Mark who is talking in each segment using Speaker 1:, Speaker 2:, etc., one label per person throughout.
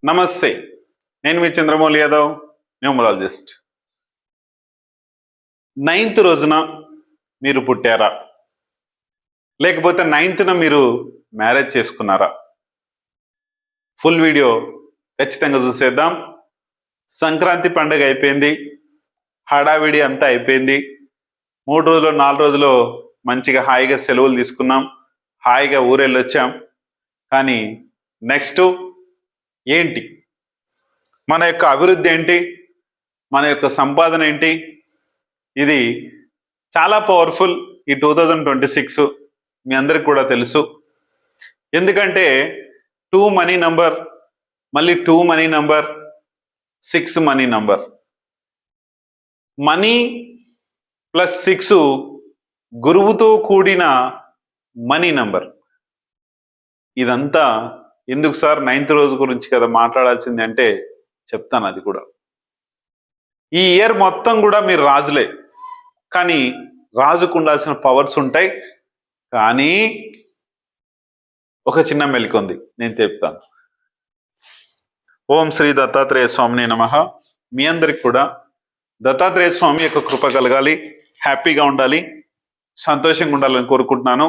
Speaker 1: నమస్తే, నేను మీ Chandramouli Yadav, numerologist. 9th రోజున మీరు పుట్టారా, లేకపోతే 9th మీరు మ్యారేజ్ చేసుకున్నారా? ఫుల్ వీడియో ఖచ్చితంగా చూసేద్దాం. సంక్రాంతి పండుగ అయిపోయింది, హడావిడి అంతా అయిపోయింది. 3 రోజులు 4 రోజులు మంచిగా హాయిగా సెలవులు తీసుకున్నాం, హాయిగా ఊరెళ్ళొచ్చాం. కానీ నెక్స్ట్ ఏంటి, మన యొక్క అభివృద్ధి ఏంటి, మన యొక్క సంపాదన ఏంటి? ఇది చాలా పవర్ఫుల్. ఈ 2026 మీ అందరికి కూడా తెలుసు. ఎందుకంటే 2 మనీ నంబర్, మళ్ళీ 2 money number, 6 money number. Money plus 6 గురువుతో కూడిన మనీ నంబర్. ఇదంతా ఎందుకు సార్, 9th రోజు గురించి కదా మాట్లాడాల్సింది అంటే చెప్తాను. అది కూడా ఈ ఇయర్ మొత్తం కూడా మీరు రాజులే, కానీ రాజుకు ఉండాల్సిన పవర్స్ ఉంటాయి. కానీ ఒక చిన్న మెలిక ఉంది, నేను చెప్తాను. ఓం శ్రీ దత్తాత్రేయ స్వామిని నమః. మీ అందరికి కూడా దత్తాత్రేయ స్వామి యొక్క కృప కలగాలి, హ్యాపీగా ఉండాలి, సంతోషంగా ఉండాలని కోరుకుంటున్నాను.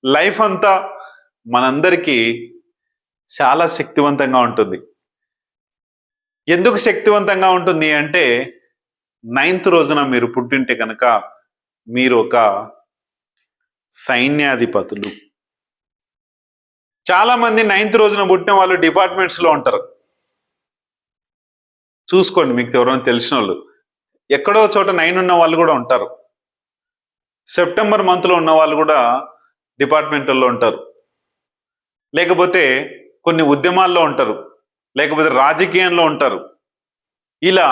Speaker 1: లైఫ్ అంతా మనందరికీ చాలా శక్తివంతంగా ఉంటుంది. ఎందుకు శక్తివంతంగా ఉంటుంది అంటే 9th రోజున మీరు పుట్టింటే కనుక మీరు ఒక సైన్యాధిపతులు. చాలా మంది 9th రోజున పుట్టిన వాళ్ళు డిపార్ట్మెంట్స్ లో ఉంటారు. చూసుకోండి, మీకు ఎవరైనా తెలిసిన వాళ్ళు. ఎక్కడో చోట 9 ఉన్న వాళ్ళు కూడా ఉంటారు. సెప్టెంబర్ మంత్ లో ఉన్న వాళ్ళు కూడా డిపార్ట్మెంట్లో ఉంటారు, లేకపోతే కొన్ని ఉద్యమాల్లో ఉంటారు, లేకపోతే రాజకీయంలో ఉంటారు. ఇలా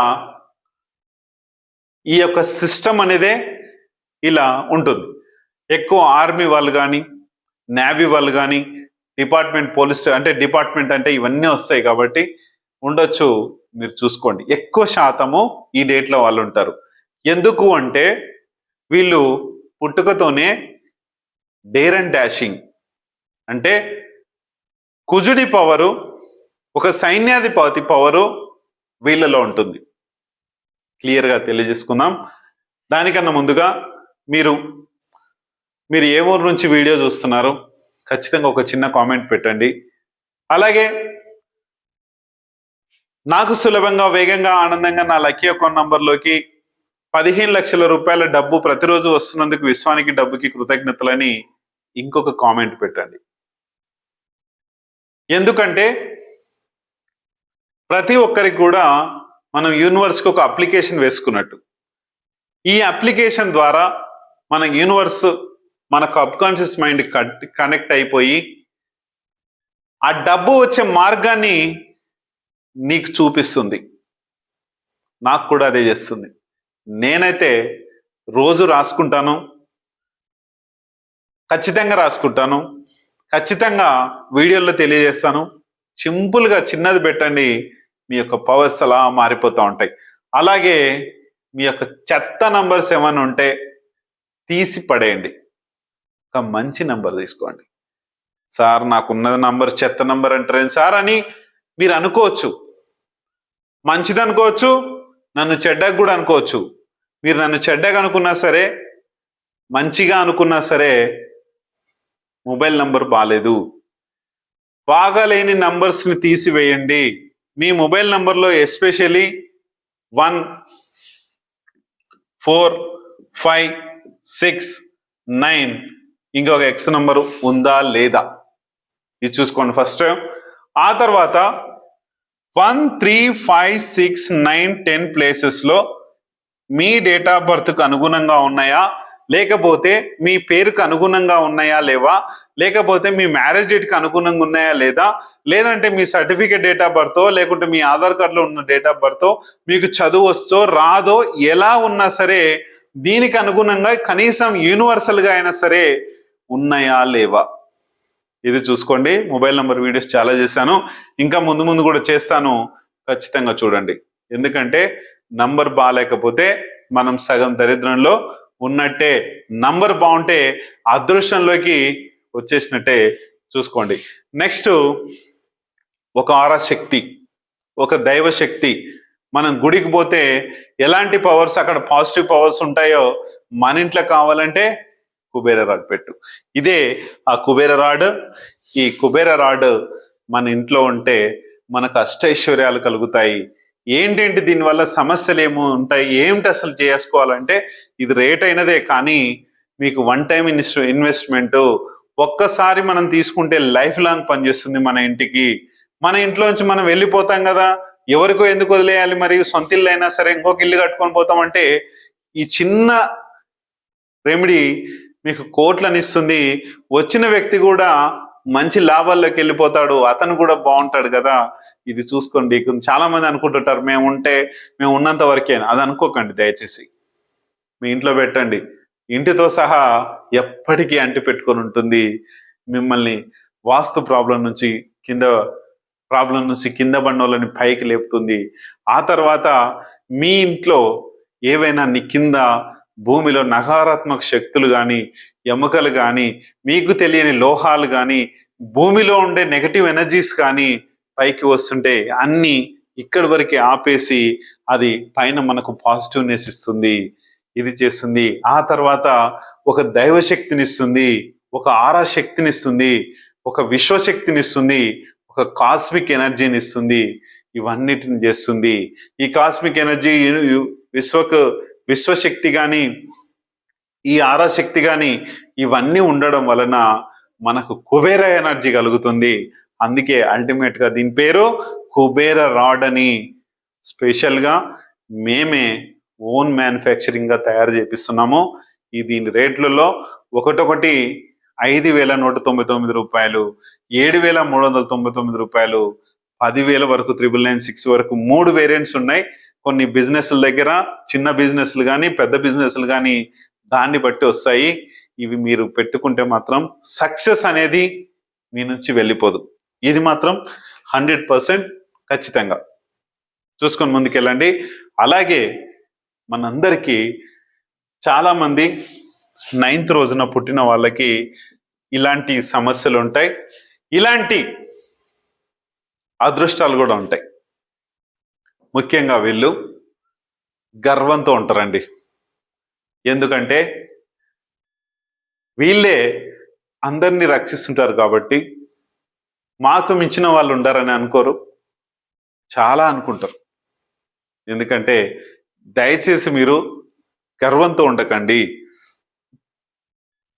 Speaker 1: ఈ యొక్క సిస్టమ్ అనేదే ఇలా ఉంటుంది. ఎక్కువ ఆర్మీ వాళ్ళు కానీ, నేవీ వాళ్ళు కానీ, డిపార్ట్మెంట్ పోలీస్ అంటే డిపార్ట్మెంట్ అంటే ఇవన్నీ వస్తాయి కాబట్టి ఉండొచ్చు. మీరు చూసుకోండి, ఎక్కువ శాతము ఈ డేట్లో వాళ్ళు ఉంటారు. ఎందుకు అంటే వీళ్ళు పుట్టుకతోనే డేర్ అండ్ డాషింగ్, అంటే కుజుడి పవరు, ఒక సైన్యాధిపతి పవరు వీళ్ళలో ఉంటుంది. క్లియర్గా తెలియజేసుకుందాం. దానికన్నా ముందుగా మీరు ఏ ఊరు నుంచి వీడియో చూస్తున్నారు ఖచ్చితంగా ఒక చిన్న కామెంట్ పెట్టండి. అలాగే నాకు సులభంగా, వేగంగా, ఆనందంగా నా లక్కీ అకౌంట్ నంబర్లోకి 15 లక్షల రూపాయల డబ్బు ప్రతిరోజు వస్తున్నందుకు విశ్వానికి, డబ్బుకి కృతజ్ఞతలని ఇంకొక కామెంట్ పెట్టండి. ఎందుకంటే ప్రతి ఒక్కరికి కూడా మనం యూనివర్స్కి ఒక అప్లికేషన్ వేసుకున్నట్టు. ఈ అప్లికేషన్ ద్వారా మన యూనివర్స్ మన సబ్కాన్షియస్ మైండ్ కనెక్ట్ అయిపోయి ఆ డబ్బు వచ్చే మార్గాన్ని నీకు చూపిస్తుంది. నాకు కూడా అదే చేస్తుంది. నేనైతే రోజు రాసుకుంటాను, ఖచ్చితంగా రాసుకుంటాను, ఖచ్చితంగా వీడియోలో తెలియజేస్తాను. సింపుల్గా చిన్నది పెట్టండి, మీ యొక్క పవర్స్ అలా మారిపోతూ ఉంటాయి. అలాగే మీ యొక్క చెత్త నంబర్స్ ఏమైనా ఉంటే తీసి పడేయండి, ఒక మంచి నంబర్ తీసుకోండి. సార్ నాకున్నది నంబర్ చెత్త నంబర్ అంటారేం సార్ అని మీరు అనుకోవచ్చు. మంచిది అనుకోవచ్చు, నన్ను చెడ్డగా కూడా అనుకోవచ్చు. మీరు నన్ను చెడ్డగా అనుకున్నా సరే, మంచిగా అనుకున్నా సరే, మొబైల్ నంబర్ బాగాలేదు. బాగాలేని నంబర్స్ని తీసివేయండి. మీ మొబైల్ నంబర్లో ఎస్పెషల్లీ 1, 4, 5, 6, 9 ఇంకొక ఎక్స్ నంబరు ఉందా లేదా ఇది చూసుకోండి ఫస్ట్. ఆ తర్వాత 1, 3, 5, 6, 9, 10 ప్లేసెస్లో మీ డేట్ ఆఫ్ బర్త్కు అనుగుణంగా ఉన్నాయా, లేకపోతే మీ పేరుకు అనుగుణంగా ఉన్నాయా లేవా, లేకపోతే మీ మ్యారేజ్ డేట్కి అనుగుణంగా ఉన్నాయా లేదా, లేదంటే మీ సర్టిఫికేట్ డేట్ ఆఫ్ బర్తో, లేకుంటే మీ ఆధార్ కార్డులో ఉన్న డేట్ ఆఫ్ బర్తో, మీకు చదువు వస్తో రాదో ఎలా ఉన్నా సరే దీనికి అనుగుణంగా కనీసం యూనివర్సల్గా అయినా సరే ఉన్నాయా లేవా ఇది చూసుకోండి. మొబైల్ నంబర్ వీడియోస్ చాలా చేశాను, ఇంకా ముందు ముందు కూడా చేస్తాను. ఖచ్చితంగా చూడండి. ఎందుకంటే నంబర్ బాగాలేకపోతే మనం సగం దరిద్రంలో ఉన్నట్టే. నంబర్ బాగుంటే అదృష్టంలోకి వచ్చేసినట్టే. చూసుకోండి. నెక్స్ట్ ఒక ఆరా శక్తి. ఒక దైవ శక్తి. మనం గుడికి పోతే ఎలాంటి పవర్స్ అక్కడ పాజిటివ్ పవర్స్ ఉంటాయో మన ఇంట్లో కావాలంటే కుబేర రాడ్ పెట్టు. ఇదే ఆ కుబేర రాడ్. ఈ కుబేర రాడ్ మన ఇంట్లో ఉంటే మనకు అష్టైశ్వర్యాలు కలుగుతాయి. ఏంటంటే దీనివల్ల సమస్యలు ఏమో ఉంటాయి, ఏమిటి అసలు చేసుకోవాలంటే ఇది రేట్ అయినదే, కానీ మీకు వన్ టైం ఇన్వెస్ట్మెంట్. ఒక్కసారి మనం తీసుకుంటే లైఫ్ లాంగ్ పనిచేస్తుంది మన ఇంటికి. మన ఇంట్లోంచి మనం వెళ్ళిపోతాం కదా, ఎవరికో ఎందుకు వదిలేయాలి, మరి సొంత ఇల్లు అయినా సరే ఇంకొక ఇల్లు కట్టుకొని పోతామంటే ఈ చిన్న రెమెడీ మీకు కోట్లను ఇస్తుంది. వచ్చిన వ్యక్తి కూడా మంచి లాభాల్లోకి వెళ్ళిపోతాడు, అతను కూడా బాగుంటాడు కదా. ఇది చూసుకోండి. చాలా మంది అనుకుంటుంటారు మేము ఉన్నంత వరకే. అది అనుకోకండి దయచేసి. మీ ఇంట్లో పెట్టండి, ఇంటితో సహా ఎప్పటికీ అంటి పెట్టుకొని ఉంటుంది. మిమ్మల్ని వాస్తు ప్రాబ్లం నుంచి కింద బండోళ్ళని పైకి లేపుతుంది. ఆ తర్వాత మీ ఇంట్లో ఏవైనా కింద భూమిలో నకారాత్మక శక్తులు కానీ, ఎముకలు కానీ, మీకు తెలియని లోహాలు కానీ, భూమిలో ఉండే నెగటివ్ ఎనర్జీస్ కానీ పైకి వస్తుంటే అన్ని ఇక్కడి వరకే ఆపేసి అది పైన మనకు పాజిటివ్నెస్ ఇస్తుంది. ఇది చేస్తుంది. ఆ తర్వాత ఒక దైవ శక్తినిస్తుంది, ఒక ఆరా శక్తినిస్తుంది, ఒక విశ్వశక్తినిస్తుంది, ఒక కాస్మిక్ ఎనర్జీని ఇస్తుంది. ఇవన్నిటిని చేస్తుంది. ఈ కాస్మిక్ ఎనర్జీ విశ్వశక్తి కానీ, ఈ ఆరా శక్తి కానీ ఇవన్నీ ఉండడం వలన మనకు కుబేర ఎనర్జీ కలుగుతుంది. అందుకే అల్టిమేట్ గా దీని పేరు కుబేర రాడ్ అని. స్పెషల్ గా మేమే ఓన్ మ్యానుఫ్యాక్చరింగ్ గా తయారు చేపిస్తున్నాము. దీని రేట్లలో ఒకటొకటి 5,199 రూపాయలు, 7,399 రూపాయలు, 10,000 వరకు, 999 వరకు 3 వేరియంట్స్ ఉన్నాయి. కొన్ని బిజినెస్ల దగ్గర చిన్న బిజినెస్లు కానీ పెద్ద బిజినెస్లు కానీ దాన్ని బట్టి వస్తాయి. ఇవి మీరు పెట్టుకుంటే మాత్రం సక్సెస్ అనేది మీ నుంచి వెళ్ళిపోదు. ఇది మాత్రం 100% ఖచ్చితంగా. చూసుకొని ముందుకెళ్ళండి. అలాగే మనందరికీ చాలా మంది 9th రోజున పుట్టిన వాళ్ళకి ఇలాంటి సమస్యలు ఉంటాయి, ఇలాంటి అదృష్టాలు కూడా ఉంటాయి. ముఖ్యంగా వీళ్ళు గర్వంతో ఉంటారండి. ఎందుకంటే వీళ్ళే అందరినీ రక్షిస్తుంటారు కాబట్టి మాకు మించిన వాళ్ళు ఉండారని అనుకోరు, చాలా అనుకుంటారు. ఎందుకంటే దయచేసి మీరు గర్వంతో ఉండకండి.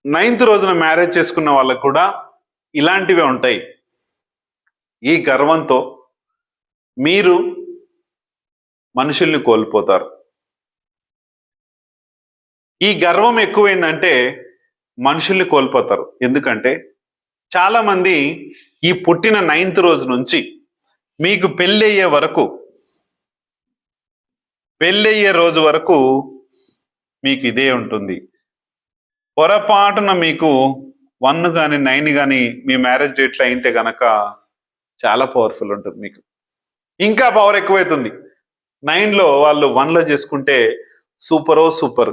Speaker 1: 9th రోజున మ్యారేజ్ చేసుకున్న వాళ్ళకు కూడా ఇలాంటివే ఉంటాయి. ఈ గర్వంతో మీరు మనుషుల్ని కోల్పోతారు. ఈ గర్వం ఎక్కువైందంటే మనుషుల్ని కోల్పోతారు. ఎందుకంటే చాలా మంది ఈ పుట్టిన 9th రోజు నుంచి మీకు పెళ్ళయ్యే రోజు వరకు మీకు ఇదే ఉంటుంది. పొరపాటున మీకు 1 కానీ 9 కానీ మీ మ్యారేజ్ డేట్లో అయితే గనక చాలా పవర్ఫుల్ ఉంటుంది. మీకు ఇంకా పవర్ ఎక్కువైతుంది. 9లో వాళ్ళు 1లో చేసుకుంటే సూపర్.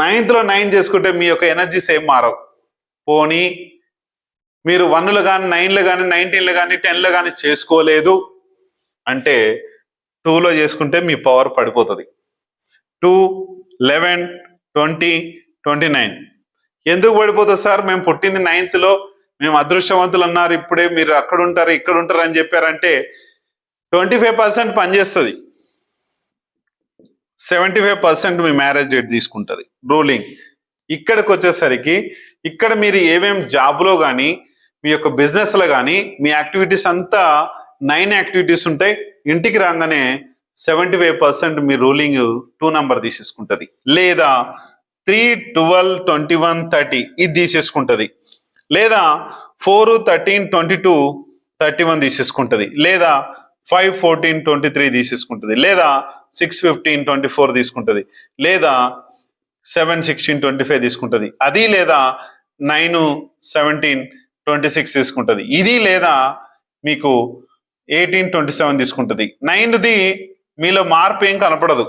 Speaker 1: 9th లో 9 చేసుకుంటే మీ యొక్క ఎనర్జీస్ ఏం మారవు. పోనీ మీరు 1లో కానీ 9లో కానీ 19లో కానీ 10లో కానీ చేసుకోలేదు అంటే 2లో చేసుకుంటే మీ పవర్ పడిపోతుంది. 2, 11, 20, 29 ఎందుకు పడిపోతుంది సార్? మేము పుట్టింది 9th లో, మేము అదృష్టవంతులు అన్నారు, ఇప్పుడే మీరు అక్కడ ఉంటారు ఇక్కడ ఉంటారు అని చెప్పారంటే 25% పనిచేస్తుంది, 75% మీ మ్యారేజ్ డేట్ తీసుకుంటుంది రూలింగ్. ఇక్కడికి వచ్చేసరికి ఇక్కడ మీరు ఏమేం జాబ్లో కానీ మీ యొక్క బిజినెస్లో కానీ మీ యాక్టివిటీస్ అంతా 9 యాక్టివిటీస్ ఉంటాయి. ఇంటికి రాగానే 75% మీ రూలింగ్ 2 నంబర్ తీసేసుకుంటుంది, లేదా 3, 12, 21, 30 ఇది తీసేసుకుంటుంది, లేదా 4, 13, 22, 31 తీసేసుకుంటుంది, లేదా 5, 14, 23 తీసేసుకుంటుంది, లేదా 6, 15, 24 తీసుకుంటుంది, లేదా 7, 16, 25 తీసుకుంటుంది, అది లేదా 9, 17, 26 తీసుకుంటుంది, ఇది లేదా మీకు 18, 27 తీసుకుంటుంది. 9ది మీలో మార్పు ఏం కనపడదు,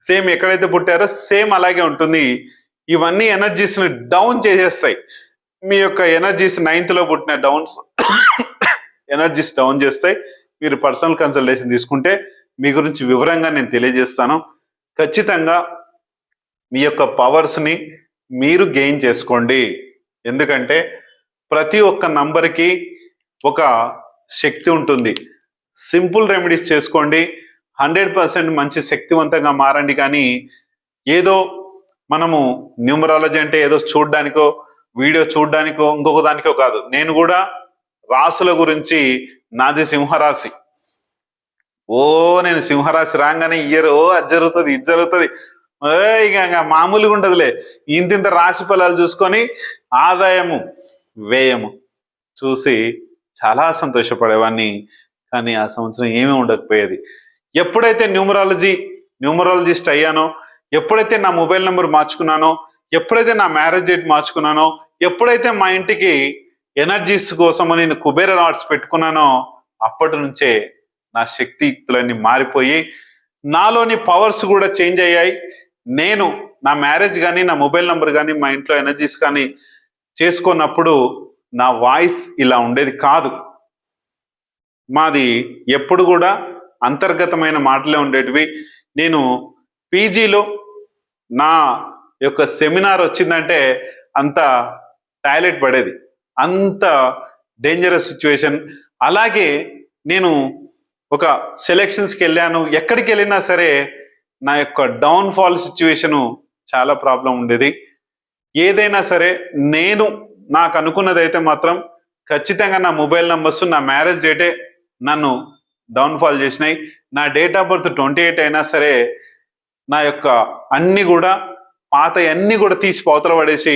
Speaker 1: సేమ్ ఎక్కడైతే పుట్టారో సేమ్ అలాగే ఉంటుంది. ఇవన్నీ ఎనర్జీస్ని డౌన్ చేసేస్తాయి. మీ యొక్క ఎనర్జీస్ 9th లో పుట్టిన ఎనర్జీస్ డౌన్ చేస్తాయి. మీరు పర్సనల్ కన్సల్టేషన్ తీసుకుంటే మీ గురించి వివరంగా నేను తెలియజేస్తాను. ఖచ్చితంగా మీ యొక్క పవర్స్ని మీరు గెయిన్ చేసుకోండి. ఎందుకంటే ప్రతి ఒక్క నంబర్కి ఒక శక్తి ఉంటుంది. సింపుల్ రెమెడీస్ చేసుకోండి, 100% మంచి శక్తివంతంగా మారండి. కానీ ఏదో మనము న్యూమరాలజీ అంటే ఏదో చూడడానికో వీడియో చూడడానికో ఇంకొక దానికో కాదు. నేను కూడా రాసుల గురించి, నాది సింహరాశి, నేను సింహరాశి రాగానే ఇయర్ అది జరుగుతుంది ఇది జరుగుతుంది ఇక మామూలుగా ఉంటదిలే. ఇంతింత రాశి ఫలాలు చూసుకొని ఆదాయము వ్యయము చూసి చాలా సంతోషపడేవాడిని. కానీ ఆ సంవత్సరం ఏమీ ఉండకపోయేది. ఎప్పుడైతే న్యూమరాలజిస్ట్ అయ్యానో, ఎప్పుడైతే నా మొబైల్ నెంబర్ మార్చుకున్నానో, ఎప్పుడైతే నా మ్యారేజ్ డేట్ మార్చుకున్నానో, ఎప్పుడైతే మా ఇంటికి ఎనర్జీస్ కోసం నేను కుబేర రాడ్స్ పెట్టుకున్నానో, అప్పటి నుంచే నా శక్తియుక్తులన్నీ మారిపోయి నాలోని పవర్స్ కూడా చేంజ్ అయ్యాయి. నేను నా మ్యారేజ్ కానీ, నా మొబైల్ నెంబర్ కానీ, మా ఇంట్లో ఎనర్జీస్ కానీ చేసుకున్నప్పుడు నా వాయిస్ ఇలా ఉండేది కాదు. మాది ఎప్పుడు కూడా అంతర్గతమైన మాటలే ఉండేటివి. నేను పీజీలో నా యొక్క సెమినార్ వచ్చిందంటే అంత టాయిలెట్ పడేది, అంత డేంజరస్ సిచ్యువేషన్. అలాగే నేను ఒక సెలెక్షన్స్కి వెళ్ళాను, ఎక్కడికి వెళ్ళినా సరే నా యొక్క డౌన్ఫాల్ సిచ్యువేషను చాలా ప్రాబ్లం ఉండేది. ఏదైనా సరే నాకు అనుకున్నదైతే మాత్రం ఖచ్చితంగా నా మొబైల్ నంబర్స్, నా మ్యారేజ్ డేటే నన్ను డౌన్ఫాల్ చేసినాయి. నా డేట్ ఆఫ్ బర్త్ 28 అయినా సరే నా యొక్క అన్ని కూడా పాత అన్ని కూడా తీసి పవతల పడేసి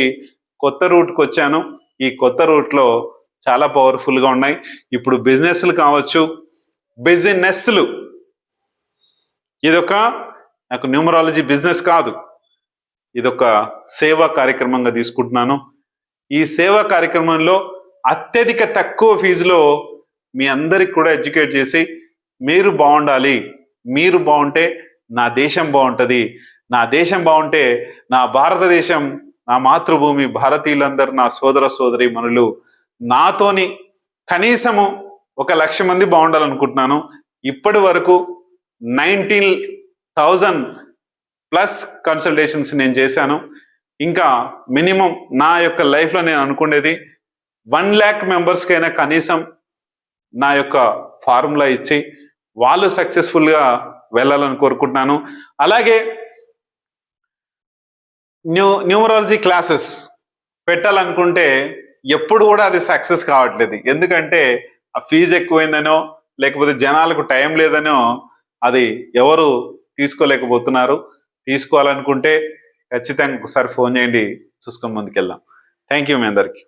Speaker 1: కొత్త రూట్కి వచ్చాను. ఈ కొత్త రూట్లో చాలా పవర్ఫుల్గా ఉన్నాయి. ఇప్పుడు బిజినెస్లు కావచ్చు, ఇదొక నాకు న్యూమరాలజీ బిజినెస్ కాదు, ఇదొక సేవా కార్యక్రమంగా తీసుకుంటున్నాను. ఈ సేవా కార్యక్రమంలో అత్యధిక తక్కువ ఫీజులో మీ అందరికి కూడా ఎడ్యుకేట్ చేసి మీరు బాగుండాలి. మీరు బాగుంటే నా దేశం బాగుంటుంది, నా దేశం బాగుంటే నా భారతదేశం, నా మాతృభూమి, భారతీయులందరూ నా సోదర సోదరి మనులు నాతోని కనీసము 1,00,000 మంది బాగుండాలనుకుంటున్నాను. ఇప్పటి వరకు 19,000 ప్లస్ కన్సల్టేషన్స్ నేను చేశాను. ఇంకా మినిమం నా యొక్క లైఫ్లో నేను అనుకునేది 1,00,000 మెంబర్స్కైనా కనీసం నా యొక్క ఫార్ములా ఇచ్చి వాళ్ళు సక్సెస్ఫుల్గా వెళ్ళాలని కోరుకుంటున్నాను. అలాగే న్యూమరాలజీ క్లాసెస్ పెట్టాలనుకుంటే ఎప్పుడు కూడా అది సక్సెస్ కావట్లేదు. ఎందుకంటే ఆ ఫీజు ఎక్కువైందనో, లేకపోతే జనాలకు టైం లేదనో అది ఎవరు తీసుకోలేకపోతున్నారు. తీసుకోవాలనుకుంటే ఖచ్చితంగా ఒకసారి ఫోన్ చేయండి, చూసుకొని ముందుకెళ్దాం. థ్యాంక్ యూ మీ అందరికి.